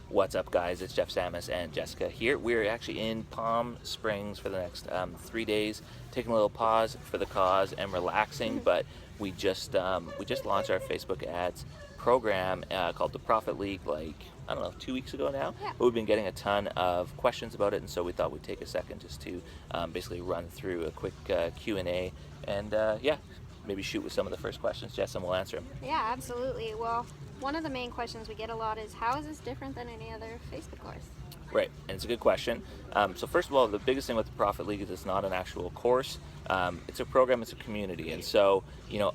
What's up, guys? It's Jeff Samus and Jessica here. We're actually in Palm Springs for the next 3 days, taking a little pause for the cause and relaxing. But we just launched our Facebook ads program called the Profit League, like I don't know, 2 weeks ago now. Yeah. But we've been getting a ton of questions about it, and so we thought we'd take a second just to basically run through a quick Q&A and yeah, maybe shoot with some of the first questions, Jess, and we'll answer them. Yeah, absolutely. Well, one of the main questions we get a lot is, how is this different than any other Facebook course? Right, and it's a good question. So first of all, the biggest thing with the Profit League is it's not an actual course. It's a program, it's a community, and so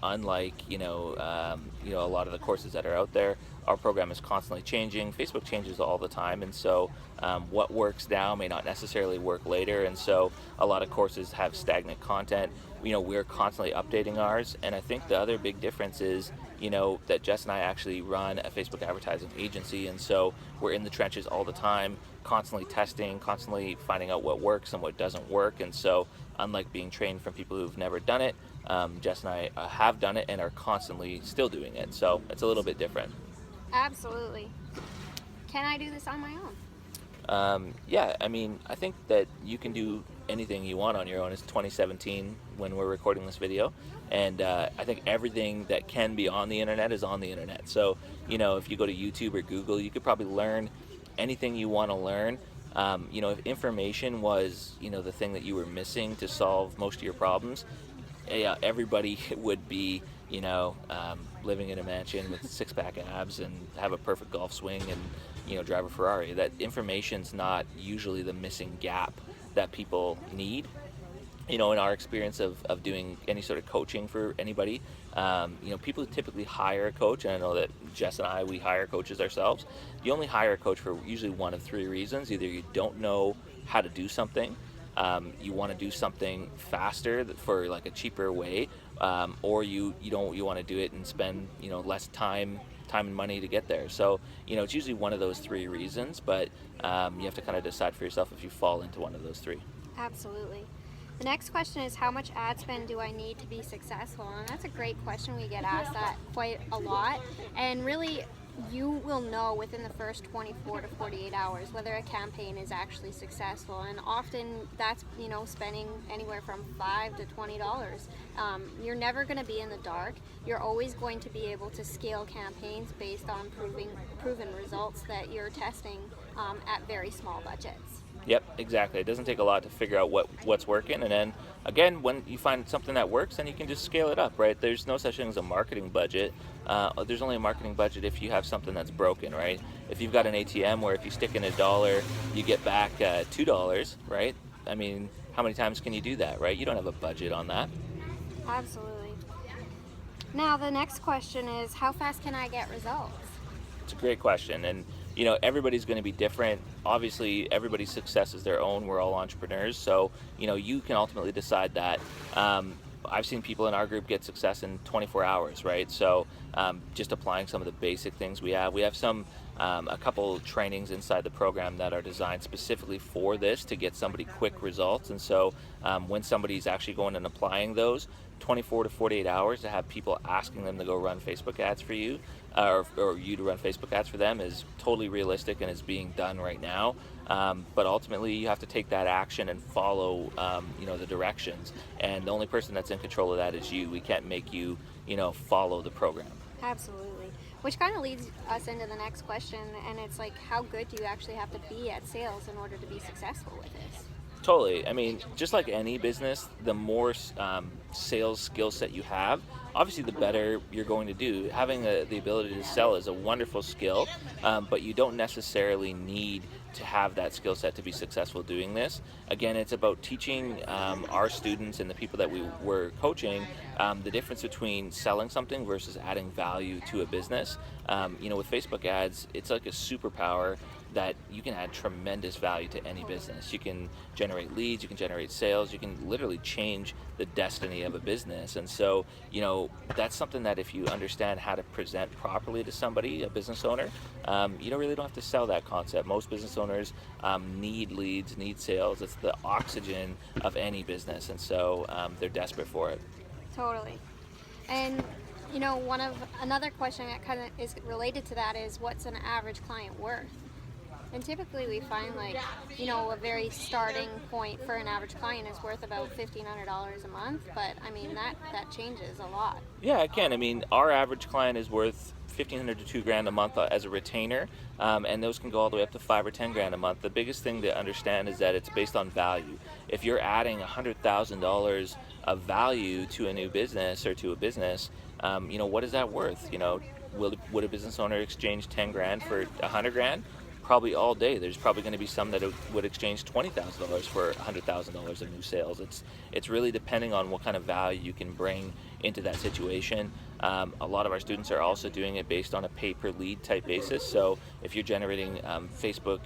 unlike a lot of the courses that are out there, our program is constantly changing. Facebook changes all the time, and so what works now may not necessarily work later, and so a lot of courses have stagnant content. We're constantly updating ours, and I think the other big difference is that Jess and I actually run a Facebook advertising agency, and so we're in the trenches all the time, constantly testing, constantly finding out what works and what doesn't work. And so unlike being trained from people who've never done it, Jess and I have done it and are constantly still doing it, so it's a little bit different. Absolutely. Can I do this on my own? Yeah, I mean, I think that you can do anything you want on your own. It's 2017 when we're recording this video, and I think everything that can be on the internet is on the internet. So, if you go to YouTube or Google, you could probably learn anything you want to learn. If information was, the thing that you were missing to solve most of your problems, yeah, everybody would be, living in a mansion with six-pack abs and have a perfect golf swing and, drive a Ferrari. That information's not usually the missing gap that people need. In our experience of doing any sort of coaching for anybody, people typically hire a coach, and I know that Jess and I, we hire coaches ourselves. You only hire a coach for usually one of three reasons. Either you don't know how to do something, you want to do something faster for like a cheaper way, or you want to do it and spend less time and money to get there. So it's usually one of those three reasons, but you have to kind of decide for yourself if you fall into one of those three. Absolutely. The next question is, how much ad spend do I need to be successful? And that's a great question. We get asked that quite a lot. And really, you will know within the first 24 to 48 hours whether a campaign is actually successful. And often that's, spending anywhere from $5 to $20. You're never going to be in the dark. You're always going to be able to scale campaigns based on proven results that you're testing at very small budgets. Yep, exactly. It doesn't take a lot to figure out what's working, and then again, when you find something that works, then you can just scale it up, right? There's no such thing as a marketing budget. There's only a marketing budget if you have something that's broken, right? If you've got an ATM where if you stick in $1, you get back $2, right? I mean, how many times can you do that, right? You don't have a budget on that. Absolutely. Now, the next question is, how fast can I get results? It's a great question, and everybody's going to be different. Obviously, everybody's success is their own. We're all entrepreneurs, so you can ultimately decide that. I've seen people in our group get success in 24 hours, right? So just applying some of the basic things we have some a couple trainings inside the program that are designed specifically for this, to get somebody quick results. And so when somebody's actually going and applying those, 24 to 48 hours to have people asking them to go run Facebook ads for you, or you to run Facebook ads for them, is totally realistic and is being done right now. But ultimately, you have to take that action and follow, the directions. And the only person that's in control of that is you. We can't make you, follow the program. Absolutely. Which kind of leads us into the next question, and it's like, how good do you actually have to be at sales in order to be successful with this? Totally. I mean, just like any business, the more sales skill set you have, obviously the better you're going to do. Having the ability to sell is a wonderful skill, but you don't necessarily need to have that skill set to be successful doing this. Again, it's about teaching our students and the people that we were coaching the difference between selling something versus adding value to a business. With Facebook ads, it's like a superpower that you can add tremendous value to any business. You can generate leads, you can generate sales, you can literally change the destiny of a business. And so, that's something that if you understand how to present properly to somebody, a business owner, you really don't have to sell that concept. Most business owners need leads, need sales. It's the oxygen of any business, and so they're desperate for it. Totally. And another question that kind of is related to that is, what's an average client worth? And typically we find like, a very starting point for an average client is worth about $1,500 a month, but I mean that changes a lot. Yeah, again, I mean, our average client is worth 1,500 to 2 grand a month as a retainer, and those can go all the way up to 5 or 10 grand a month. The biggest thing to understand is that it's based on value. If you're adding $100,000 of value to a new business or to a business, what is that worth? Would a business owner exchange 10 grand for 100 grand? Probably all day. There's probably going to be some that would exchange $20,000 for $100,000 of new sales. It's really depending on what kind of value you can bring into that situation. A lot of our students are also doing it based on a pay per lead type basis. So if you're generating Facebook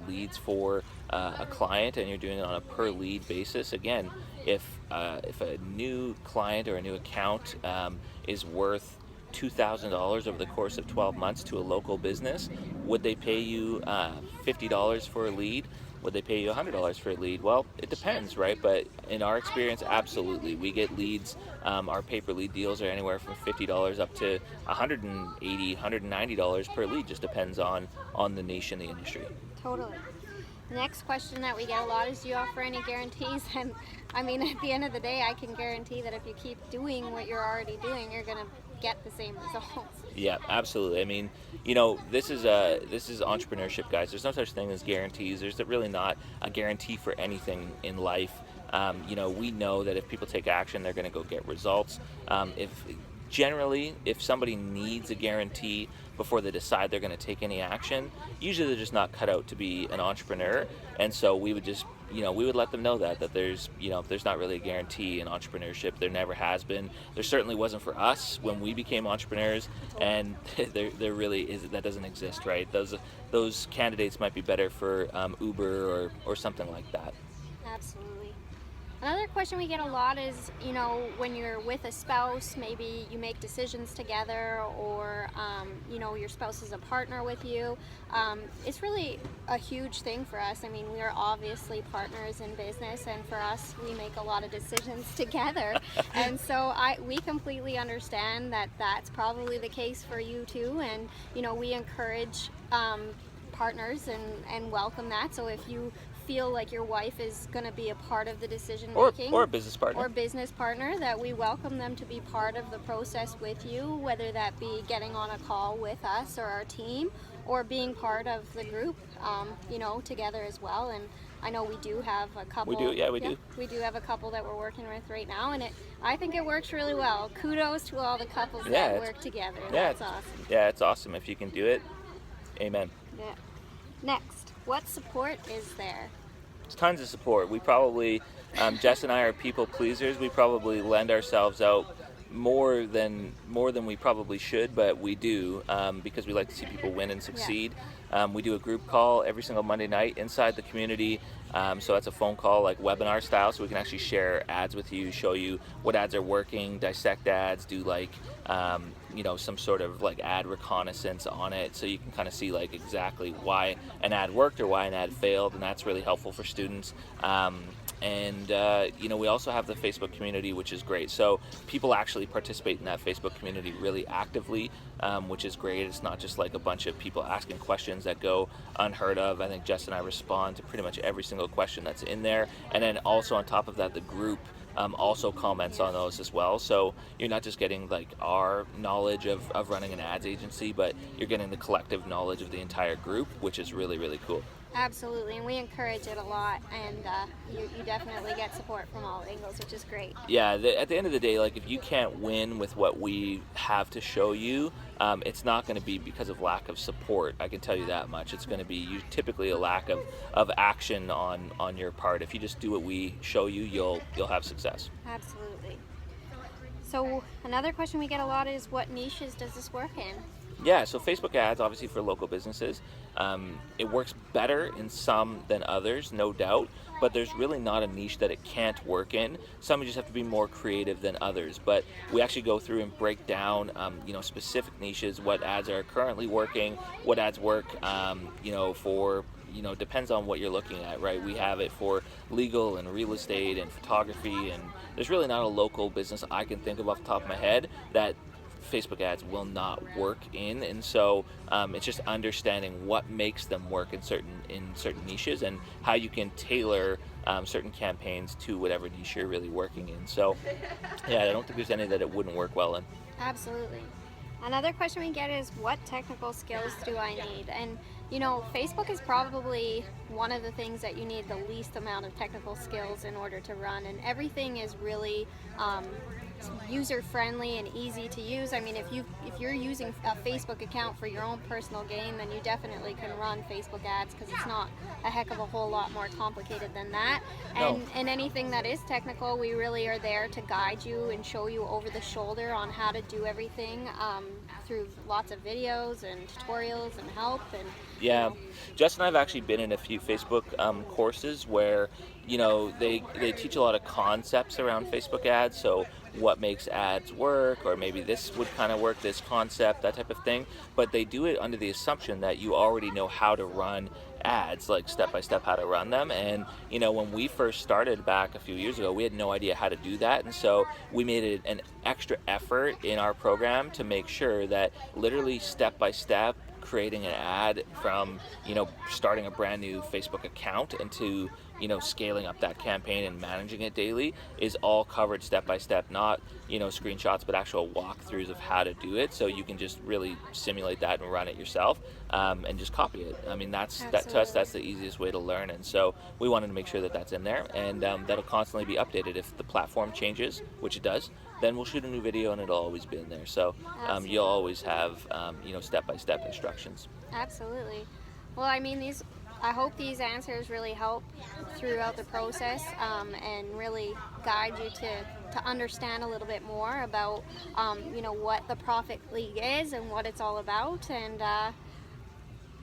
leads for a client and you're doing it on a per lead basis, again, if a new client or a new account is worth $2,000 over the course of 12 months to a local business, would they pay you $50 for a lead? Would they pay you $100 for a lead? Well, it depends, right? But in our experience, absolutely. We get leads. Our pay-per lead deals are anywhere from $50 up to $180, $190 per lead. Just depends on the niche in the industry. Totally. The next question that we get a lot is, do you offer any guarantees? And I mean, at the end of the day, I can guarantee that if you keep doing what you're already doing, you're going to get the same results. Yeah, absolutely. I mean, this is entrepreneurship, guys. There's no such thing as guarantees. There's really not a guarantee for anything in life. We know that if people take action, they're going to go get results. If somebody needs a guarantee before they decide they're going to take any action, usually they're just not cut out to be an entrepreneur. And so we would just, we would let them know that there's not really a guarantee in entrepreneurship. There never has been. There certainly wasn't for us when we became entrepreneurs, and there really is. That doesn't exist, right? Those candidates might be better for Uber or something like that. Absolutely. Another question we get a lot is, when you're with a spouse, maybe you make decisions together, or, your spouse is a partner with you. It's really a huge thing for us. I mean, we are obviously partners in business, and for us, we make a lot of decisions together. And so we completely understand that that's probably the case for you too. And, we encourage partners and welcome that. So if you feel like your wife is going to be a part of the decision making, or a business partner, that we welcome them to be part of the process with you, whether that be getting on a call with us or our team, or being part of the group, together as well. And I know we do have a couple. We do. We do have a couple that we're working with right now, and I think it works really well. Kudos to all the couples that work together. That's awesome. Yeah, it's awesome. If you can do it, amen. Yeah. Next, what support is there? There's tons of support. We probably, Jess and I are people pleasers. We probably lend ourselves out more than we probably should, but we do, because we like to see people win and succeed. We do a group call every single Monday night inside the community. So that's a phone call, like webinar style, so we can actually share ads with you, show you what ads are working, dissect ads, do some sort of like ad reconnaissance on it, so you can kind of see like exactly why an ad worked or why an ad failed, and that's really helpful for students. We also have the Facebook community, which is great. So people actually participate in that Facebook community really actively, which is great. It's not just like a bunch of people asking questions that go unheard of. I think Jess and I respond to pretty much every single question that's in there. And then also on top of that, the group also comments on those as well. So you're not just getting like our knowledge of running an ads agency, but you're getting the collective knowledge of the entire group, which is really, really cool. Absolutely, and we encourage it a lot, and you definitely get support from all angles, which is great. Yeah, at the end of the day, like if you can't win with what we have to show you, it's not going to be because of lack of support. I can tell you that much. It's going to be typically a lack of action on your part. If you just do what we show you, you'll have success. Absolutely. So another question we get a lot is, what niches does this work in? Yeah, so Facebook ads, obviously for local businesses, it works better in some than others, no doubt, but there's really not a niche that it can't work in. Some you just have to be more creative than others, but we actually go through and break down, specific niches, what ads are currently working, what ads work, for, depends on what you're looking at, right? We have it for legal and real estate and photography, and there's really not a local business I can think of off the top of my head that Facebook ads will not work in, and so it's just understanding what makes them work in certain niches, and how you can tailor certain campaigns to whatever niche you're really working in. So yeah, I don't think there's any that it wouldn't work well in. Absolutely. Another question we get is, what technical skills do I need? And Facebook is probably one of the things that you need the least amount of technical skills in order to run, and everything is really user friendly and easy to use. I mean, if you're using a Facebook account for your own personal gain, then you definitely can run Facebook ads, because it's not a heck of a whole lot more complicated than that. No. And anything that is technical, we really are there to guide you and show you over the shoulder on how to do everything, through lots of videos and tutorials and help. And Yeah, Jess and I have actually been in a few Facebook courses where they teach a lot of concepts around Facebook ads. So what makes ads work, or maybe this would kind of work, this concept, that type of thing. But they do it under the assumption that you already know how to run ads, like step by step how to run them. And when we first started back a few years ago, we had no idea how to do that, and so we made it an extra effort in our program to make sure that literally step by step, creating an ad from starting a brand new Facebook account into scaling up that campaign and managing it daily is all covered step by step, not screenshots, but actual walkthroughs of how to do it, so you can just really simulate that and run it yourself, and just copy it. I mean, to us, that's the easiest way to learn, and so we wanted to make sure that that's in there, and that'll constantly be updated. If the platform changes, which it does, then we'll shoot a new video and it'll always be in there. So you'll always have step-by-step instructions. Absolutely. Well, I mean, I hope these answers really help throughout the process, and really guide you to understand a little bit more about what the Profit League is and what it's all about. And I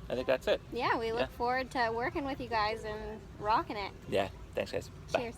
think that's it. yeah, we look forward to working with you guys and rocking it. Yeah, thanks guys. Bye. Cheers.